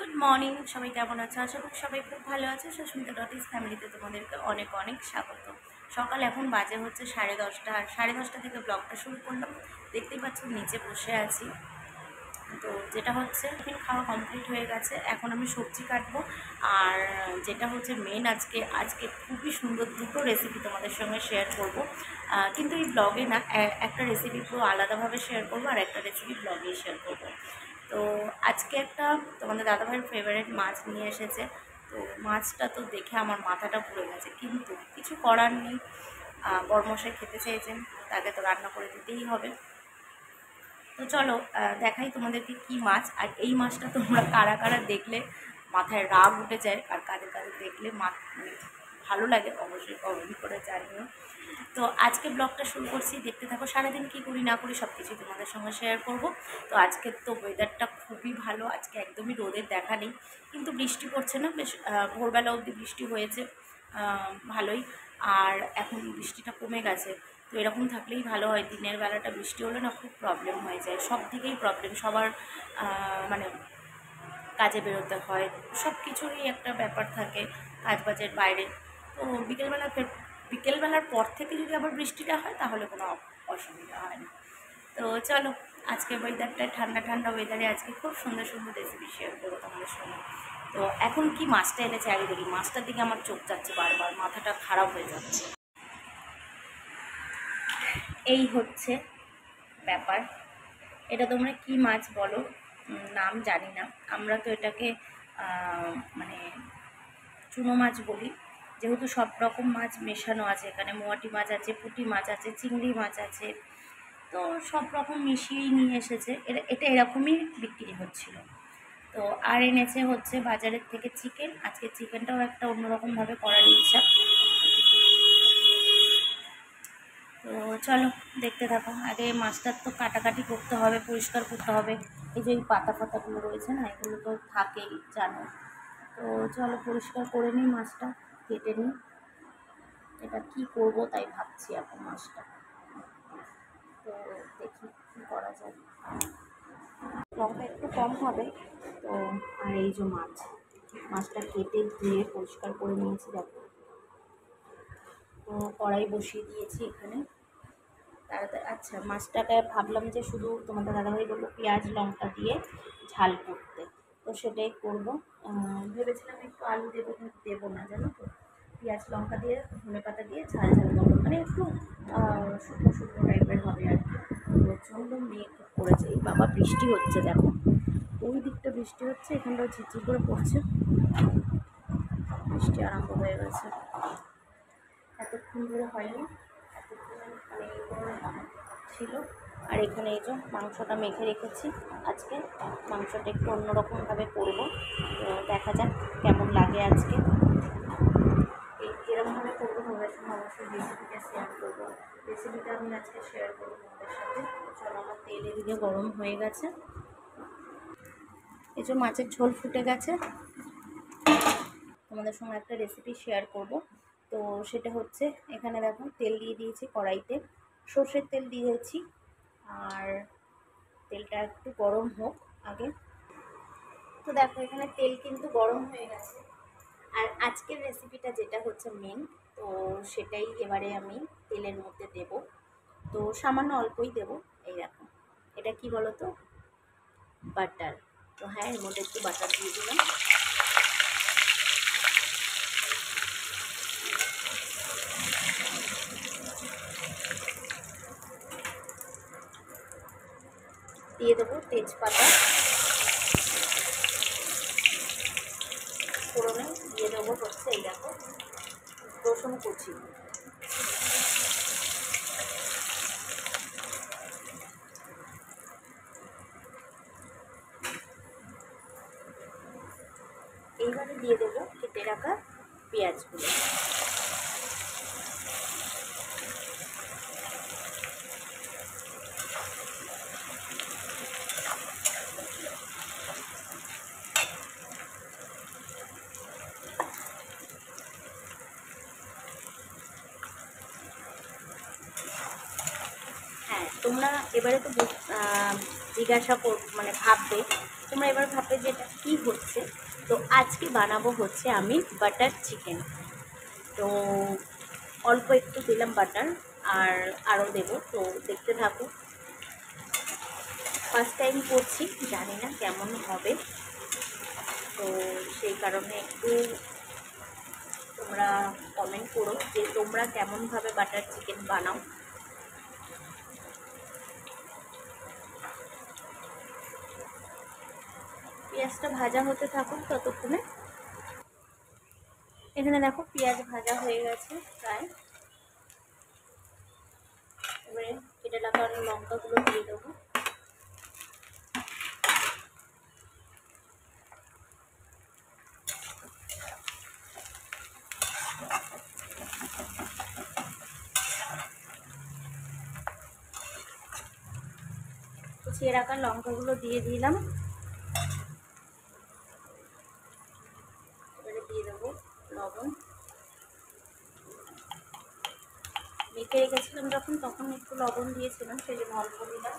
Good morning, সবাই কেমন আছো? আশা করি সবাই খুব ভালো আছে। সুস্মিতা ডটিস ফ্যামিলিতে তোমাদেরকে অনেক অনেক স্বাগত। সকাল এখন বাজে হচ্ছে 10:30, আর 10:30 থেকে ব্লগটা শুরু করলাম। দেখতেই পাচ্ছ নিচে বসে আছি। তো যেটা হচ্ছে টিফিন খাওয়া কমপ্লিট হয়ে গেছে, এখন আমি সবজি কাটবো। আর যেটা হচ্ছে মেন, আজকে খুবই সুন্দর দুটো রেসিপি তোমাদের সঙ্গে শেয়ার করব। কিন্তু এই ব্লগে না, একটা রেসিপি পুরো আলাদাভাবে শেয়ার করবো, আর একটা রেসিপি ব্লগেই শেয়ার করবো। তো আজকে একটা তোমাদের দাদাভাইয়ের ফেভারিট মাছ নিয়ে এসেছে। তো মাছটা তো দেখে আমার মাথাটা পুড়ে গেছে, কিন্তু কিছু করার নেই। বরমশাই খেতে চেয়েছেন, তাকে তো রান্না করে দিতেই হবে। তো চলো দেখাই তোমাদেরকে কি মাছ। আর এই মাছটা তোমরা কারা কারা দেখলে মাথায় রাগ উঠে যায়, আর কাদের কাদের দেখলে মানে ভালো লাগে, অবশ্যই কমেন্ট করে জানিও। তো আজকে ব্লগটা শুরু করছি, দেখতে থাকো। সারাদিন কী করি না করি সব কিছুই তোমাদের সঙ্গে শেয়ার করব। তো আজকে তো ওয়েদারটা খুবই ভালো, আজকে একদমই রোদের দেখা নেই, কিন্তু বৃষ্টি পড়ছে না। বেশ ভোরবেলা অবধি বৃষ্টি হয়েছে ভালোই, আর এখন বৃষ্টিটা কমে গেছে। তো এরকম থাকলেই ভালো হয়। দিনের বেলাটা বৃষ্টি হলে না খুব প্রবলেম হয়ে যায়, সব দিকেই প্রবলেম। সবার মানে কাজে বেরোতে হয়, সব কিছুরই একটা ব্যাপার থাকে কাজ বাজের বাইরে। তো বিকেলবেলার পর থেকে যদি আবার বৃষ্টিটা হয় তাহলে কোনো অসুবিধা হয় না। তো চলো, আজকে ওয়েদারটা ঠান্ডা ঠান্ডা ওয়েদারে আজকে খুব সুন্দর সুন্দর রেসিপি শেয়ার করবো তোমাদের সঙ্গে। তো এখন কি মাছটা এনেছে আগে দেখি, মাছটার দিকে আমার চোখ যাচ্ছে বারবার, মাথাটা খারাপ হয়ে যাচ্ছে। এই হচ্ছে ব্যাপার। এটা তোমরা কি মাছ বলো, নাম জানি না। আমরা তো এটাকে মানে চুনো মাছ বলি, যেহেতু সব রকম মাছ মেশানো আছে এখানে। মোয়াটি মাছ আছে, পুঁটি মাছ আছে, চিংড়ি মাছ আছে, তো সব রকম মিশিয়েই নিয়ে এসেছে। এটা এরকমই বিক্রি হচ্ছিল। তো আর এনেছে হচ্ছে বাজারের থেকে চিকেন। আজকে চিকেনটাও একটা অন্যরকমভাবে করার ইচ্ছা। তো চলো দেখতে থাকো। আগে মাছটার তো কাটাকাটি করতে হবে, পরিষ্কার করতে হবে। এই যে এই পাতা ফাতাগুলো রয়েছে না, এগুলো তো থাকেই জানো। তো চলো পরিষ্কার করে নিই, মাছটা কেটে নিই। এটা কি করব তাই ভাবছি এখন মাছটা। তো দেখি কী করা যায়। লঙ্কা একটু কম হবে তো। আর এই যে মাছটা কেটে ধুয়ে পরিষ্কার করে নিয়েছি, দেখো। তো কড়াই বসিয়ে দিয়েছি এখানে তাড়াতাড়ি। আচ্ছা, মাছটাকে ভাবলাম যে শুধু তোমাদের দাদাভাই বললো পেঁয়াজ লঙ্কা দিয়ে ঝাল করতে, তো সেটাই করবো। ভেবেছিলাম একটু আলু দেবো, কিন্তু দেবো না, জানো তো। পেঁয়াজ লঙ্কা দিয়ে ধনে পাতা দিয়ে ঝাল ঝাল করবো, মানে একটু শুকনো শুকনো টাইপের হবে আর কি। প্রচণ্ড মেঘ করেছে, এই বাবা বৃষ্টি হচ্ছে দেখো। ওই দিকটা বৃষ্টি হচ্ছে, এখানটাও ঝিরঝির করে পড়ছে, বৃষ্টি আরম্ভ হয়ে গেছে। এতক্ষণ ধরে হয়নি, এতক্ষণ মানে ছিল। আর এখানে এই যে মাংসটা মেখে রেখেছি। আজকে মাংসটা একটু অন্যরকমভাবে করবো, দেখা যাক কেমন লাগে আজকে। এই যেরকমভাবে করবো তোমাদের সঙ্গে অবশ্যই রেসিপিটা শেয়ার করবো। রেসিপিটা আমি আজকে শেয়ার করবো তোমাদের সাথে। চলো, আমার তেল এদিকে গরম হয়ে গেছে। এই যে মাছের ঝোল ফুটে গেছে, তোমাদের সঙ্গে একটা রেসিপি শেয়ার করব। তো সেটা হচ্ছে, এখানে দেখো তেল দিয়ে দিয়েছি কড়াইতে, সর্ষের তেল দিয়েছি। আর তেলটা একটু গরম হোক আগে। তো দেখো এখানে তেল কিন্তু গরম হয়ে গেছে। আর আজকের রেসিপিটা যেটা হচ্ছে মেন, তো সেটাই এবারে আমি তেলের মধ্যে দেব। তো সামান্য অল্পই দেব। এই দেখো, এটা কি বলো তো, বাটার। তো হ্যাঁ, এর মধ্যে একটু বাটার দিয়ে দিলাম। দিয়ে দেবো তেজপাতা, ফোড়নে দিয়ে দেবো হচ্ছে এই দেখো রসুন কুচি। এইবারে দিয়ে দেবো কেটে রাখা পেঁয়াজগুলো। হ্যাঁ, তোমরা এবারে তো জিজ্ঞাসা মানে ভাববে তোমরা এবার ভাববে যে এটা কী হচ্ছে। তো আজকে বানাবো হচ্ছে আমি বাটার চিকেন। তো অল্প একটু দিলাম বাটার, আর আরও দেবো, তো দেখতে থাকো। ফার্স্ট টাইম করছি, জানি না কেমন হবে, তো সেই কারণে একটু তোমরা কমেন্ট করো যে তোমরা কেমনভাবে বাটার চিকেন বানাও। পেঁয়াজটা ভাজা হতে থাকুক ততক্ষণে। এখানে দেখো পেঁয়াজ ভাজা হয়ে গেছে প্রায়। এবারে কেটে রাখা লঙ্কাগুলো দিয়ে দেবো। কুচিয়ে রাখা লঙ্কাগুলো দিয়ে দিলাম। এবারে দিয়ে দেবো লবণ। মেখে রেখেছিলাম যখন, তখন একটু লবণ দিয়েছিলাম, সেই জন্য অল্প দিলাম।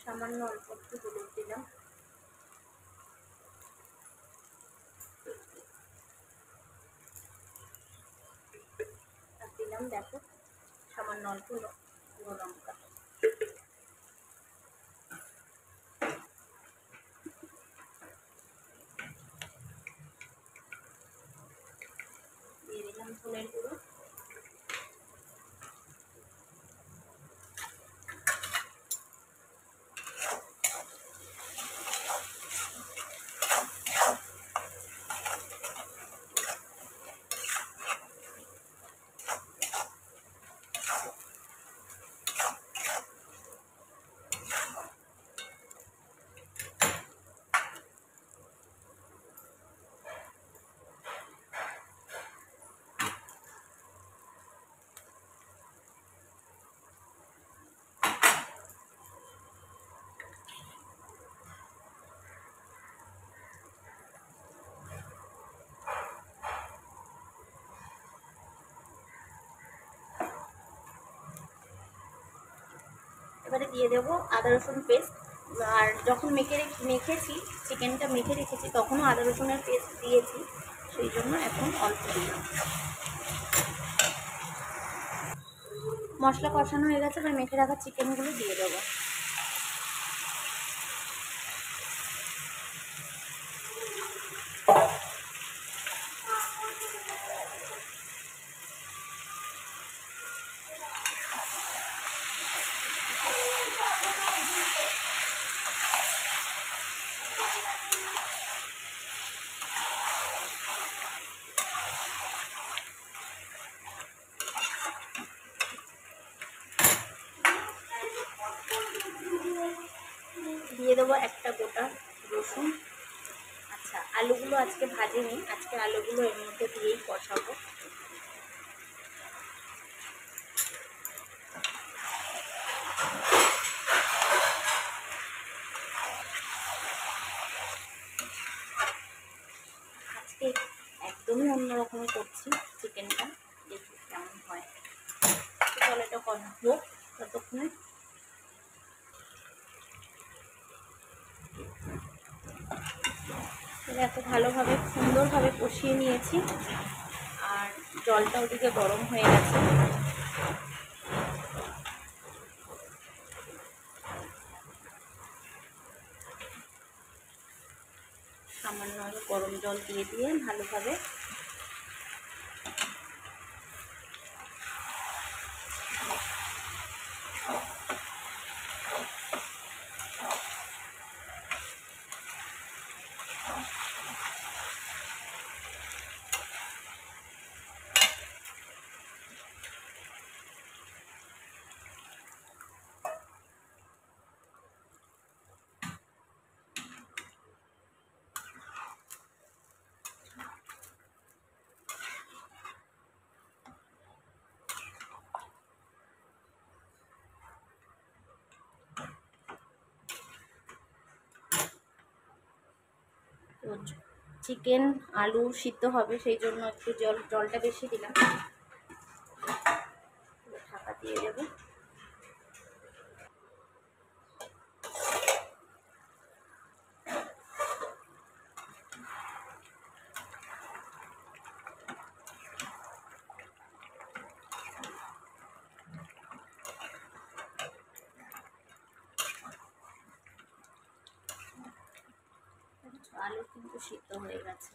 সামান্য অল্প একটু হলুদ দিলাম। আর দিলাম দেখো সামান্য অল্প গুঁড়ো লঙ্কা। দিয়ে দিলাম ধনের গুঁড়ো। এবারে দিয়ে দেবো আদা রসুন পেস্ট। আর যখন মেখেছি চিকেনটা মেখে রেখেছি, তখনও আদা রসুনের পেস্ট দিয়েছি, সেই জন্য এখন অল্প দিলাম। মশলা কষানো হয়ে গেছে, এবার মেখে রাখা চিকেনগুলো দিয়ে দেবো। দিয়ে দেবো একটা গোটা রসুন। আচ্ছা, আলুগুলো আজকে ভাজিনি, আজকে আলুগুলো এর মধ্যে দিয়েই কষাবো। আজকে একদমই অন্যরকম করছি চিকেনটা, দেখি কেমন হয়। চলো এটা হোক ততক্ষণে। এত ভালোভাবে সুন্দরভাবে কষিয়ে নিয়েছি, আর জলটা ওদিকে গরম হয়ে গেছে। সামান্য গরম জল দিয়ে ভালোভাবে চিকেন আলু সিদ্ধ হবে, সেই জন্য একটু জলটা বেশি দিলাম। ঢাকা দিয়ে দেবো। আলু কিন্তু সিদ্ধ হয়ে গেছে।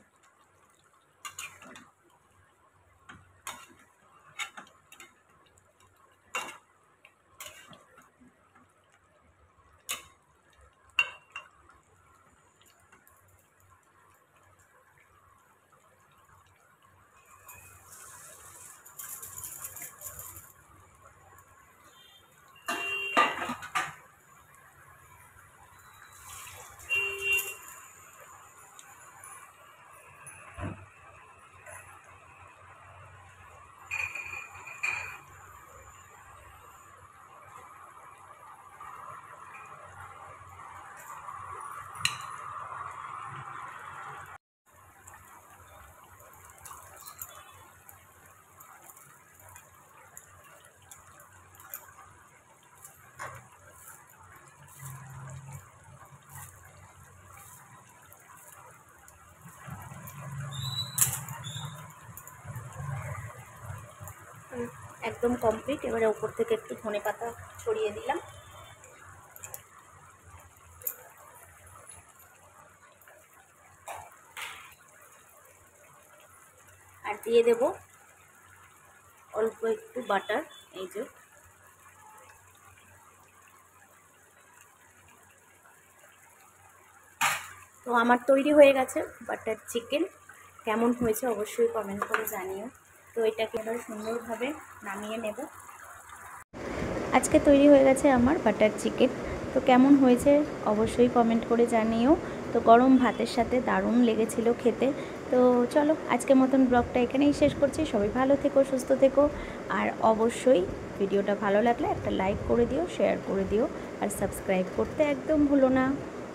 একদম কমপ্লিট। এবারে ওপর থেকে একটু ধনেপাতা ছড়িয়ে দিলাম। আর দিয়ে দেব অল্প একটু বাটার। এই যে তো আমার তৈরি হয়ে গেছে বাটার চিকেন। কেমন হয়েছে অবশ্যই কমেন্ট করে জানিও। তো এটাকে এবার সুন্দরভাবে নামিয়ে নেব। আজকে তৈরি হয়ে গেছে আমার বাটার চিকেন। তো কেমন হয়েছে অবশ্যই কমেন্ট করে জানিও। তো গরম ভাতের সাথে দারুণ লেগেছিল খেতে। তো চলো আজকের মতন ব্লগটা এখানেই শেষ করছি। সবাই ভালো থেকো, সুস্থ থেকো। আর অবশ্যই ভিডিওটা ভালো লাগলে একটা লাইক করে দিও, শেয়ার করে দিও, আর সাবস্ক্রাইব করতে একদম ভুলো না।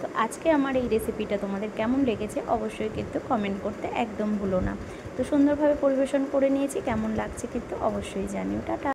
তো আজকে আমার এই রেসিপিটা তোমাদের কেমন লেগেছে অবশ্যই কিন্তু কমেন্ট করতে একদম ভুলো না। তো সুন্দরভাবে পরিবেশন করে নিয়েছি, কেমন লাগছে কিন্তু অবশ্যই জানিও। টাটা।